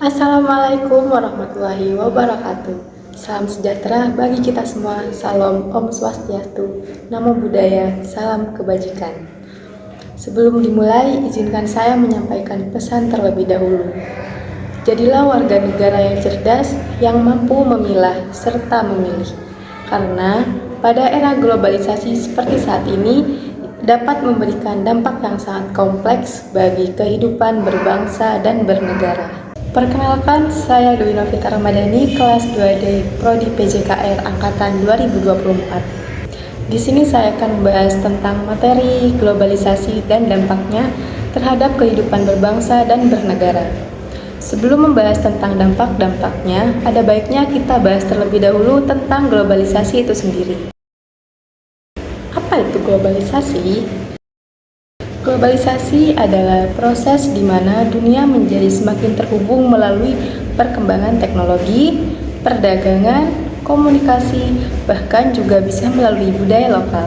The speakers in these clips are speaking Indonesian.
Assalamualaikum warahmatullahi wabarakatuh. Salam sejahtera bagi kita semua. Salam Om Swastiastu, Namo Buddhaya, salam kebajikan. Sebelum dimulai, izinkan saya menyampaikan pesan terlebih dahulu. Jadilah warga negara yang cerdas, yang mampu memilah serta memilih. Karena pada era globalisasi seperti saat ini, dapat memberikan dampak yang sangat kompleks bagi kehidupan berbangsa dan bernegara. Perkenalkan, saya Dwi Novita Ramadhani, kelas 2D Prodi PJKR Angkatan 2024. Di sini saya akan membahas tentang materi globalisasi dan dampaknya terhadap kehidupan berbangsa dan bernegara. Sebelum membahas tentang dampak-dampaknya, ada baiknya kita bahas terlebih dahulu tentang globalisasi itu sendiri. Apa itu globalisasi? Globalisasi adalah proses di mana dunia menjadi semakin terhubung melalui perkembangan teknologi, perdagangan, komunikasi, bahkan juga bisa melalui budaya lokal.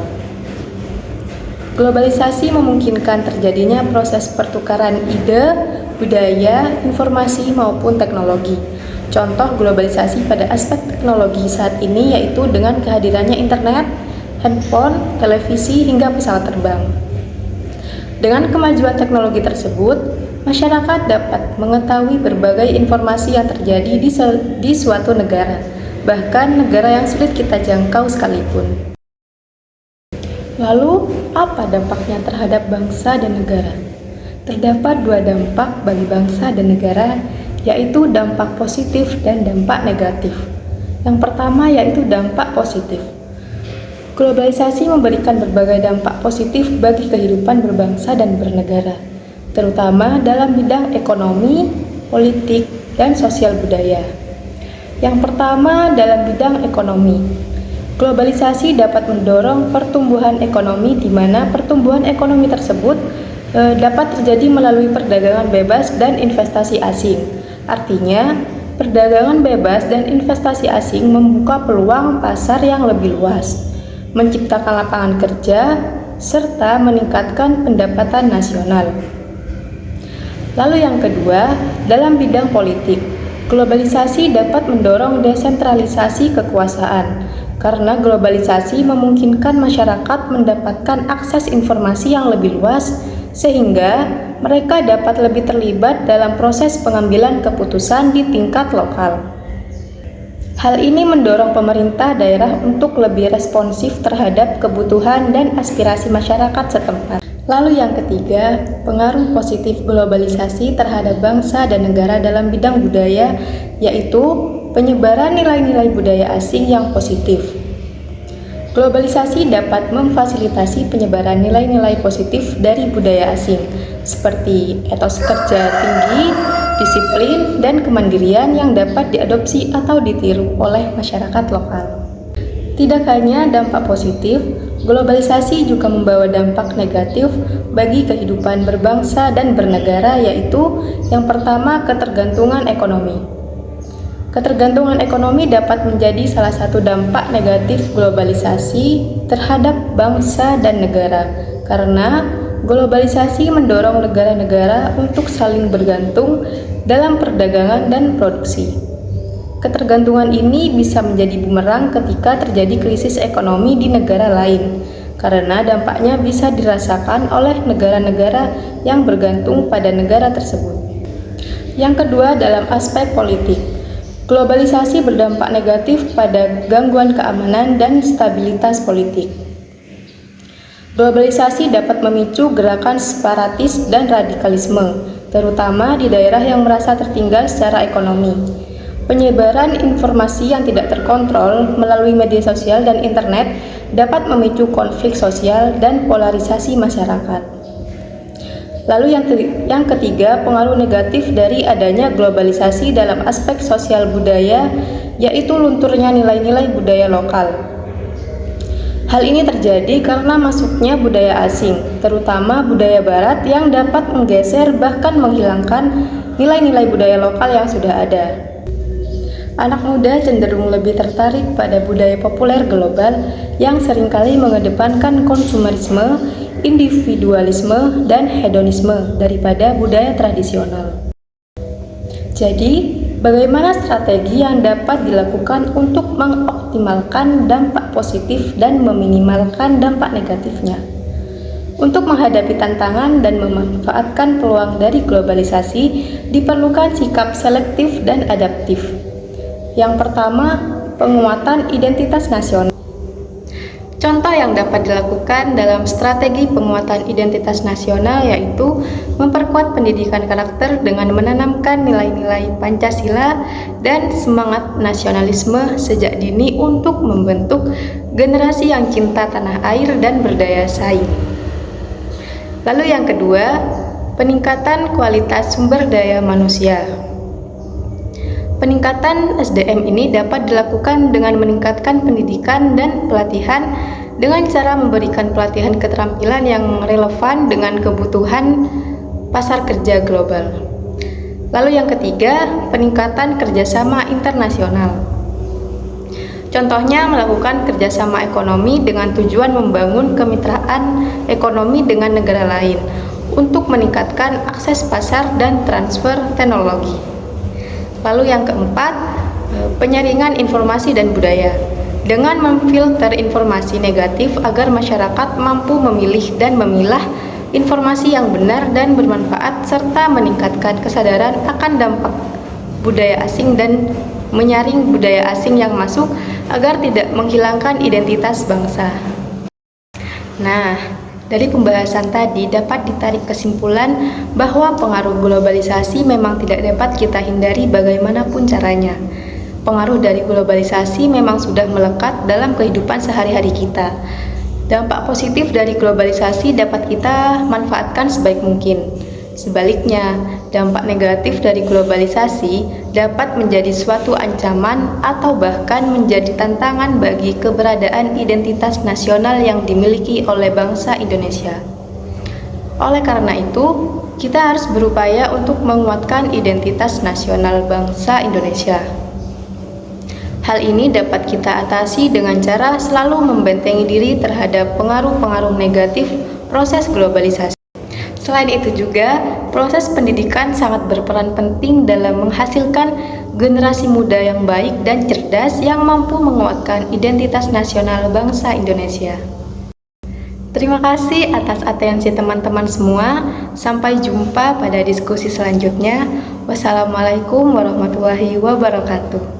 Globalisasi memungkinkan terjadinya proses pertukaran ide, budaya, informasi maupun teknologi. Contoh globalisasi pada aspek teknologi saat ini yaitu dengan kehadirannya internet, handphone, televisi, hingga pesawat terbang. Dengan kemajuan teknologi tersebut, masyarakat dapat mengetahui berbagai informasi yang terjadi di suatu negara, bahkan negara yang sulit kita jangkau sekalipun. Lalu, apa dampaknya terhadap bangsa dan negara? Terdapat dua dampak bagi bangsa dan negara, yaitu dampak positif dan dampak negatif. Yang pertama yaitu dampak positif. Globalisasi memberikan berbagai dampak positif bagi kehidupan berbangsa dan bernegara, terutama dalam bidang ekonomi, politik, dan sosial budaya. Yang pertama dalam bidang ekonomi. Globalisasi dapat mendorong pertumbuhan ekonomi di mana pertumbuhan ekonomi tersebut dapat terjadi melalui perdagangan bebas dan investasi asing. Artinya, perdagangan bebas dan investasi asing membuka peluang pasar yang lebih luas, menciptakan lapangan kerja, serta meningkatkan pendapatan nasional. Lalu yang kedua, dalam bidang politik, globalisasi dapat mendorong desentralisasi kekuasaan, karena globalisasi memungkinkan masyarakat mendapatkan akses informasi yang lebih luas, sehingga mereka dapat lebih terlibat dalam proses pengambilan keputusan di tingkat lokal. Hal ini mendorong pemerintah daerah untuk lebih responsif terhadap kebutuhan dan aspirasi masyarakat setempat. Lalu yang ketiga, pengaruh positif globalisasi terhadap bangsa dan negara dalam bidang budaya, yaitu penyebaran nilai-nilai budaya asing yang positif. Globalisasi dapat memfasilitasi penyebaran nilai-nilai positif dari budaya asing, seperti etos kerja tinggi, disiplin, dan kemandirian yang dapat diadopsi atau ditiru oleh masyarakat lokal. Tidak hanya dampak positif, globalisasi juga membawa dampak negatif bagi kehidupan berbangsa dan bernegara, yaitu yang pertama, ketergantungan ekonomi. Ketergantungan ekonomi dapat menjadi salah satu dampak negatif globalisasi terhadap bangsa dan negara, karena globalisasi mendorong negara-negara untuk saling bergantung dalam perdagangan dan produksi. Ketergantungan ini bisa menjadi bumerang ketika terjadi krisis ekonomi di negara lain, karena dampaknya bisa dirasakan oleh negara-negara yang bergantung pada negara tersebut. Yang kedua, dalam aspek politik, globalisasi berdampak negatif pada gangguan keamanan dan stabilitas politik. Globalisasi dapat memicu gerakan separatis dan radikalisme, terutama di daerah yang merasa tertinggal secara ekonomi. Penyebaran informasi yang tidak terkontrol melalui media sosial dan internet dapat memicu konflik sosial dan polarisasi masyarakat. Lalu yang ketiga, pengaruh negatif dari adanya globalisasi dalam aspek sosial budaya, yaitu lunturnya nilai-nilai budaya lokal. Hal ini terjadi karena masuknya budaya asing, terutama budaya barat yang dapat menggeser bahkan menghilangkan nilai-nilai budaya lokal yang sudah ada. Anak muda cenderung lebih tertarik pada budaya populer global yang seringkali mengedepankan konsumerisme, individualisme, dan hedonisme daripada budaya tradisional. Jadi, bagaimana strategi yang dapat dilakukan untuk mengoptimalkan dampak positif dan meminimalkan dampak negatifnya? Untuk menghadapi tantangan dan memanfaatkan peluang dari globalisasi, diperlukan sikap selektif dan adaptif. Yang pertama, penguatan identitas nasional. Contoh yang dapat dilakukan dalam strategi penguatan identitas nasional yaitu memperkuat pendidikan karakter dengan menanamkan nilai-nilai Pancasila dan semangat nasionalisme sejak dini untuk membentuk generasi yang cinta tanah air dan berdaya saing. Lalu yang kedua, peningkatan kualitas sumber daya manusia. Peningkatan SDM ini dapat dilakukan dengan meningkatkan pendidikan dan pelatihan dengan cara memberikan pelatihan keterampilan yang relevan dengan kebutuhan pasar kerja global. Lalu yang ketiga, peningkatan kerjasama internasional. Contohnya melakukan kerjasama ekonomi dengan tujuan membangun kemitraan ekonomi dengan negara lain untuk meningkatkan akses pasar dan transfer teknologi. Lalu yang keempat, penyaringan informasi dan budaya dengan memfilter informasi negatif agar masyarakat mampu memilih dan memilah informasi yang benar dan bermanfaat serta meningkatkan kesadaran akan dampak budaya asing dan menyaring budaya asing yang masuk agar tidak menghilangkan identitas bangsa. Nah, dari pembahasan tadi dapat ditarik kesimpulan bahwa pengaruh globalisasi memang tidak dapat kita hindari bagaimanapun caranya. Pengaruh dari globalisasi memang sudah melekat dalam kehidupan sehari-hari kita. Dampak positif dari globalisasi dapat kita manfaatkan sebaik mungkin. Sebaliknya, dampak negatif dari globalisasi dapat menjadi suatu ancaman atau bahkan menjadi tantangan bagi keberadaan identitas nasional yang dimiliki oleh bangsa Indonesia. Oleh karena itu, kita harus berupaya untuk menguatkan identitas nasional bangsa Indonesia. Hal ini dapat kita atasi dengan cara selalu membentengi diri terhadap pengaruh-pengaruh negatif proses globalisasi. Selain itu juga, proses pendidikan sangat berperan penting dalam menghasilkan generasi muda yang baik dan cerdas yang mampu menguatkan identitas nasional bangsa Indonesia. Terima kasih atas atensi teman-teman semua. Sampai jumpa pada diskusi selanjutnya. Wassalamualaikum warahmatullahi wabarakatuh.